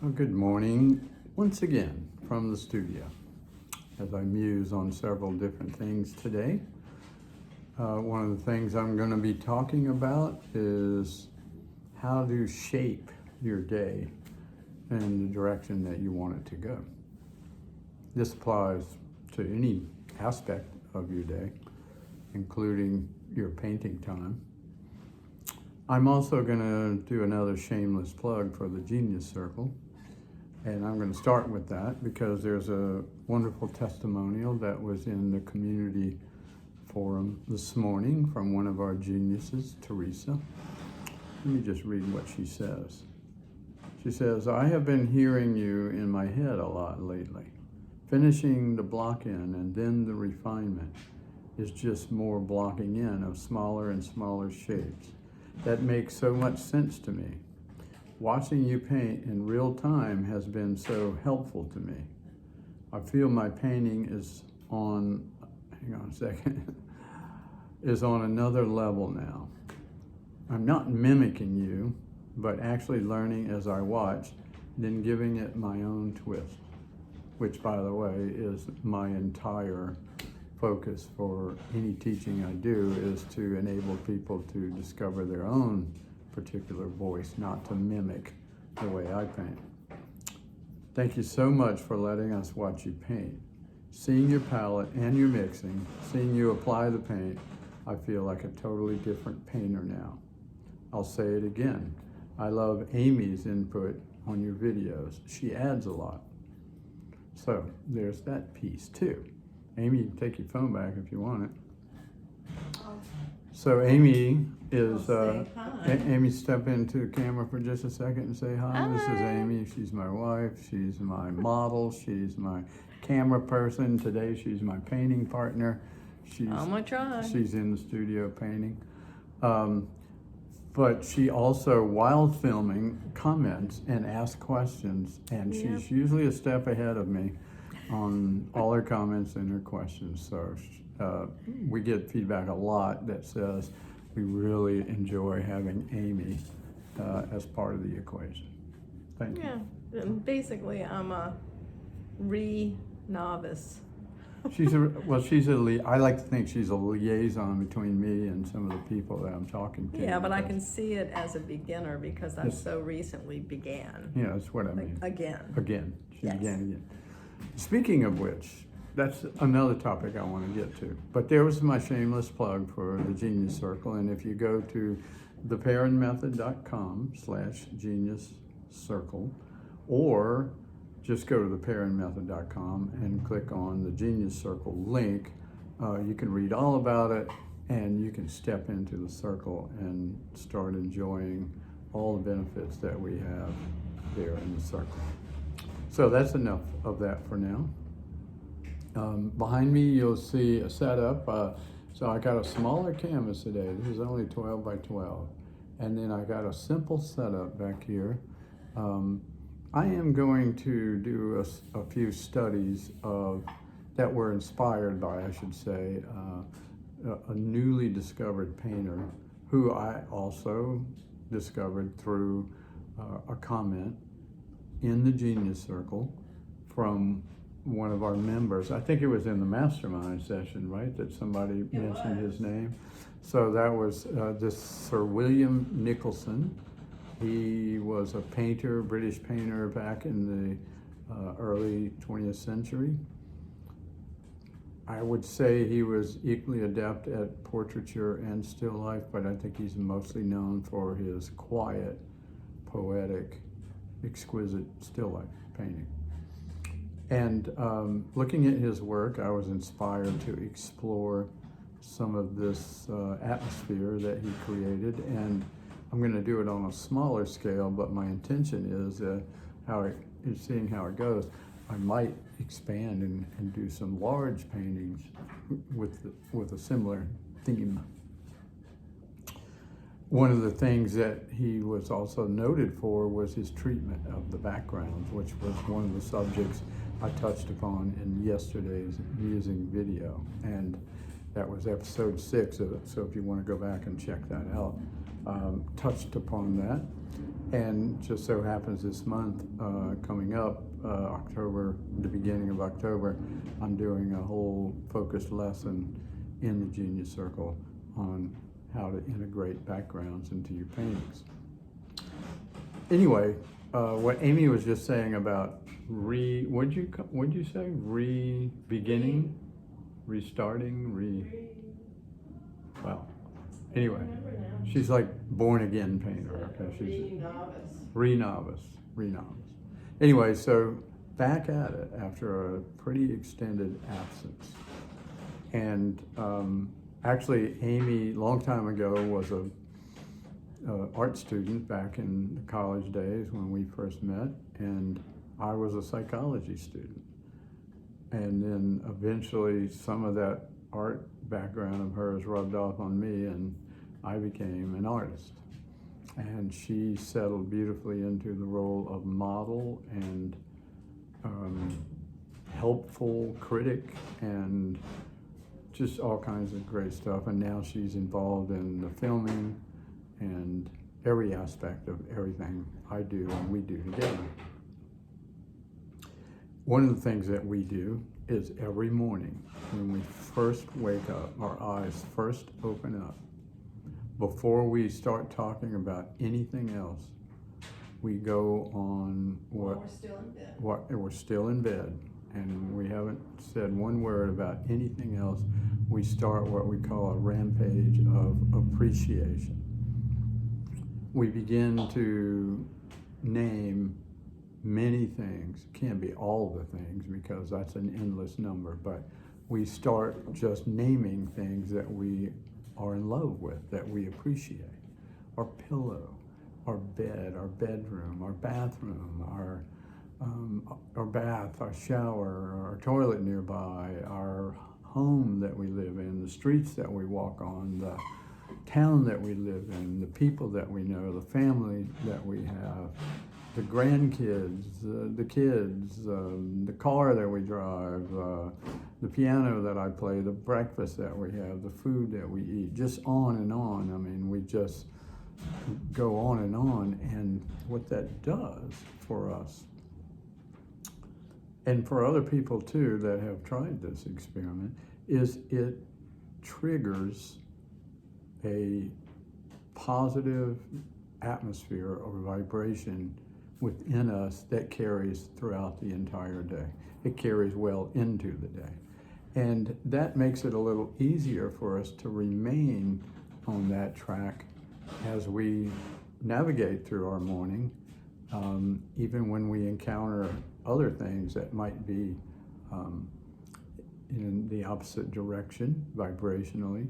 Well, good morning once again from the studio as I muse on several different things today. One of the things I'm going to be talking about is how to shape your day in the direction that you want it to go. This applies to any aspect of your day, including your painting time. I'm also going to do another shameless plug for the Genius Circle. And I'm going to start with that because there's a wonderful testimonial that was in the community forum this morning from one of our geniuses, Teresa. Let me just read what she says. She says, "I have been hearing you in my head a lot lately. Finishing the block in and then the refinement is just more blocking in of smaller and smaller shapes. That makes so much sense to me. Watching you paint in real time has been so helpful to me. I feel my painting is on, is on another level now. I'm not mimicking you, but actually learning as I watch, then giving it my own twist," which, by the way, is my entire focus for any teaching I do, is to enable people to discover their own particular voice, not to mimic the way I paint. "Thank you so much for letting us watch you paint. Seeing your palette and your mixing, seeing you apply the paint, I feel like a totally different painter now. I'll say it again. I love Amy's input on your videos. She adds a lot." So there's that piece too. Amy, you can take your phone back if you want it. So Amy is, Amy, step into the camera for just a second and say hi. This is Amy. She's my wife. She's my model. She's my camera person. Today she's my painting partner. I'm gonna try. She's in the studio painting. But she also, while filming, comments and asks questions. And she's usually a step ahead of me on all her comments and her questions. So we get feedback a lot that says we really enjoy having Amy as part of the equation. Thank you. Yeah, and basically I'm a novice. I like to think she's a liaison between me and some of the people that I'm talking to. Yeah, but I can see it as a beginner because I so recently began. Yeah, that's what I mean. Again. She began again. Speaking of which, that's another topic I want to get to. But there was my shameless plug for the Genius Circle. And if you go to theperrinmethod.com/Genius Circle, or just go to theperrinmethod.com and click on the Genius Circle link, you can read all about it and you can step into the circle and start enjoying all the benefits that we have there in the circle. So that's enough of that for now. Behind me, you'll see a setup. So I got a smaller canvas today. This is only 12 by 12. And then I got a simple setup back here. I am going to do a few studies that were inspired by, I should say, a newly discovered painter who I also discovered through a comment in the Genius Circle from one of our members. I think it was in the mastermind session, right, that somebody mentioned his name. So that was this Sir William Nicholson. He was a painter, British painter back in the early 20th century. I would say he was equally adept at portraiture and still life, but I think he's mostly known for his quiet, poetic, exquisite still life painting. And looking at his work, I was inspired to explore some of this atmosphere that he created. And I'm going to do it on a smaller scale, but my intention is seeing how it goes. I might expand and do some large paintings with a similar theme. One of the things that he was also noted for was his treatment of the backgrounds, which was one of the subjects I touched upon in yesterday's Musing video. And that was episode 6 of it, so if you want to go back and check that out, touched upon that. And just so happens this month, coming up, October, the beginning of October, I'm doing a whole focused lesson in the Genius Circle on how to integrate backgrounds into your paintings. Anyway, what Amy was just saying about what'd you say? Beginning, restarting, well, anyway, she's like born again painter. Okay, she's re-novice. Anyway, so back at it after a pretty extended absence. And actually, Amy, long time ago, was a art student back in the college days when we first met, and I was a psychology student. And then eventually some of that art background of hers rubbed off on me, and I became an artist. And she settled beautifully into the role of model and helpful critic and just all kinds of great stuff. And now she's involved in the filming and every aspect of everything I do and we do together. One of the things that we do is every morning when we first wake up, our eyes first open up, before we start talking about anything else, we go on we're still in bed. We're still in bed, and we haven't said one word about anything else. We start what we call a rampage of appreciation. We begin to name many things. Can't be all the things because that's an endless number, but we start just naming things that we are in love with, that we appreciate. Our pillow, our bed, our bedroom, our bathroom, our bath, our shower, our toilet nearby, our home that we live in, the streets that we walk on, the town that we live in, the people that we know, the family that we have, the grandkids, the kids, the car that we drive, the piano that I play, the breakfast that we have, the food that we eat, just on and on. I mean, we just go on, and what that does for us, and for other people too that have tried this experiment, is it triggers a positive atmosphere or vibration within us that carries throughout the entire day. It carries well into the day. And that makes it a little easier for us to remain on that track as we navigate through our morning, even when we encounter other things that might be in the opposite direction, vibrationally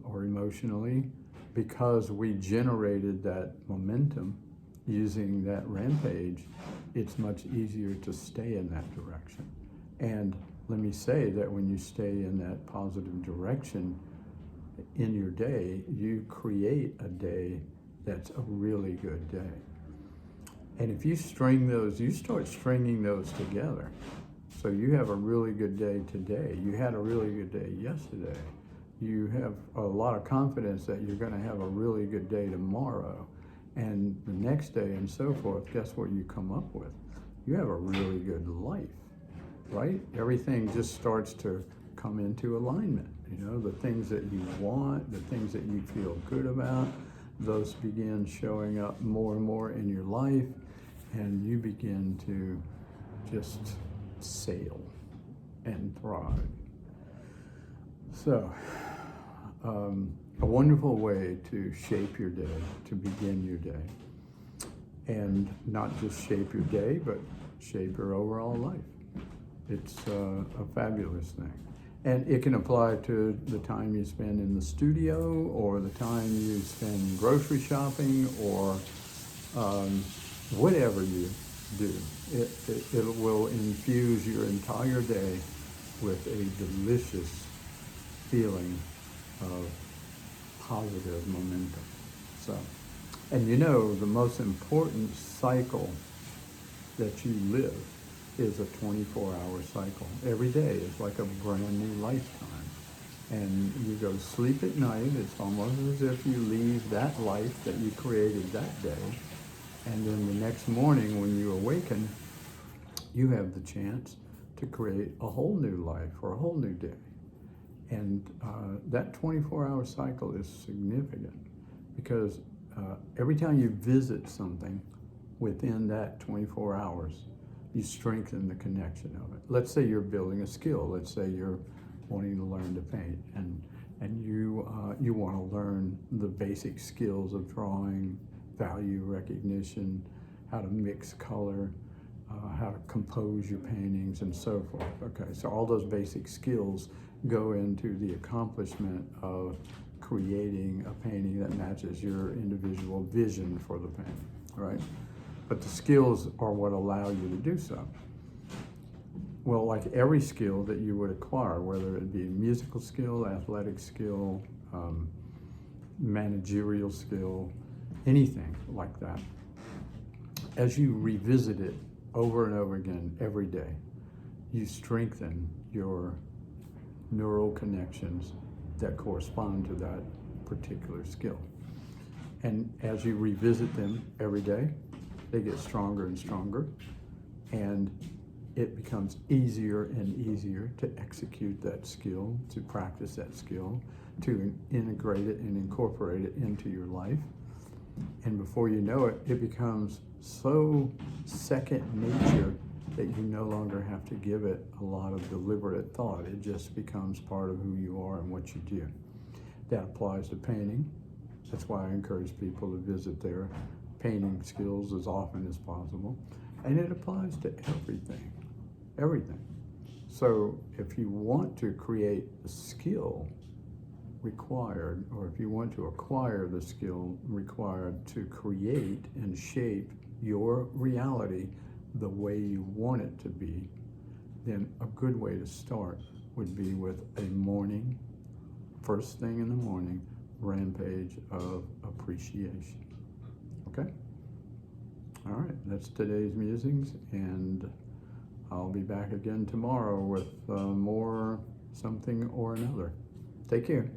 or emotionally, because we generated that momentum using that rampage. It's much easier to stay in that direction. And let me say that when you stay in that positive direction in your day, you create a day that's a really good day. And if you string those, you start stringing those together. So you have a really good day today. You had a really good day yesterday. You have a lot of confidence that you're going to have a really good day tomorrow. And the next day and so forth, guess what you come up with? You have a really good life, right? Everything just starts to come into alignment. You know, the things that you want, the things that you feel good about, those begin showing up more and more in your life, and you begin to just sail and thrive. So, a wonderful way to shape your day, to begin your day. And not just shape your day, but shape your overall life. It's a fabulous thing. And it can apply to the time you spend in the studio, or the time you spend grocery shopping, or whatever you do. It will infuse your entire day with a delicious feeling of positive momentum. So, and you know, the most important cycle that you live is a 24-hour cycle. Every day is like a brand new lifetime. And you go to sleep at night. It's almost as if you leave that life that you created that day. And then the next morning when you awaken, you have the chance to create a whole new life or a whole new day. And that 24-hour cycle is significant because every time you visit something within that 24 hours, you strengthen the connection of it. Let's say you're building a skill. Let's say you're wanting to learn to paint, and you want to learn the basic skills of drawing, value recognition, how to mix color, how to compose your paintings, and so forth. Okay, so all those basic skills go into the accomplishment of creating a painting that matches your individual vision for the painting, right? But the skills are what allow you to do so. Well, like every skill that you would acquire, whether it be a musical skill, athletic skill, managerial skill, anything like that, as you revisit it over and over again every day, you strengthen your neural connections that correspond to that particular skill. And as you revisit them every day, they get stronger and stronger, and it becomes easier and easier to execute that skill, to practice that skill, to integrate it and incorporate it into your life. And before you know it, it becomes so second nature that you no longer have to give it a lot of deliberate thought. It just becomes part of who you are and what you do. That applies to painting. That's why I encourage people to visit their painting skills as often as possible. And it applies to everything, everything. So if you want to create a skill required, or if you want to acquire the skill required to create and shape your reality the way you want it to be, then a good way to start would be with a morning, first thing in the morning, rampage of appreciation. Okay? All right, that's today's musings, and I'll be back again tomorrow with more something or another. Take care.